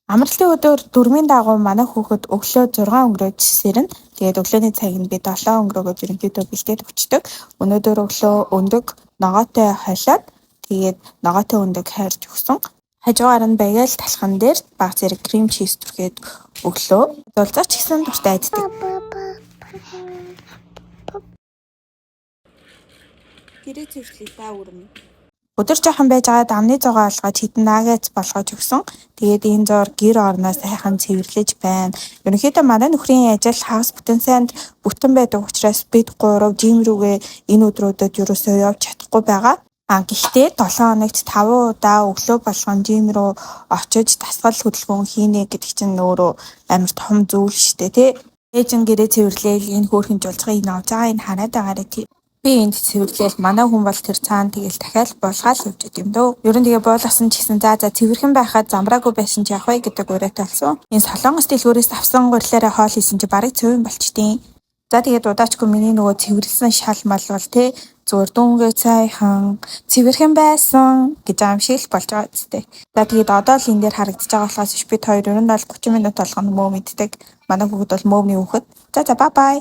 Амралтын өдөр дөрмийн дагуу манай хүүхэд өглөө 6 өнгөрөөж сэрнэ. Тэгээд өглөөний цагийг би 7 өнгөрөөгөө ерөнхийдөө бэлдээд өгчдөг. Өнөөдөр өглөө өндөг ногоотой холиод тэгээд ногоотой өндөг хайрж өгсөн. Хажуугаар нь баягал талхан дээр баг зэрэг крем чиз түрхээд өглөө. Дулзаач гэсэн дуртай айддаг. Гэрээ цэвэрлээ та өрнө. Өдөр жоохон байж байгаад амны зугаа олгож хитэн наагаац болгож өгсөн. Тэгээд энэ зур гэр орноо сайхан цэвэрлэж байна. Ерөнхийдөө манай нөхрийн ажил хагас бүтэн санд бүтэн байдаг учраас бид 3 жим рүүгээ энэ өдрүүдэд ерөөсөө явж чадахгүй байгаа. Гэхдээ 7 хоногт 5 удаа өглөө болгон жим рүү очиж дасгал хөдөлгөөн хийнэ гэдэг чинь өөрөө амар том зүйл шүү дээ тий. Ээжин гэрээ цэвэрлээл энэ хөөрхөн жуулцгыг авч байгаа энэ хараад байгаарэ тий. Би энд цэвэрлээл манай хүн бол тэр цаана тэгэл дахиад буулгаад явж идэв юм дөө. Ер нь тэгээ буулгасан ч гэсэн за цэвэрхэн байхад замраагүй байсан ч явах вэ гэдэг уриатай болсон. Энэ солонгос дэлгүүрээс авсан гурилаараа хоол хийсэн чи барыг цөөн болчтیں۔ За тэгээд удаачгүй миний нөгөө цэвэрлсэн шал мал бол те зүгээр дүүнгээ цайхан цэвэрхэн байсан гэж аим шиг л болж байгаа үстэй. За тэгээд одоо л энэ дээр харагдаж байгаа болохоос бид хоёр ер нь бол 30 минут болгоно мөө мэддэг. Манай хүүхэд бол мөөний хүүхэд. За бай бай.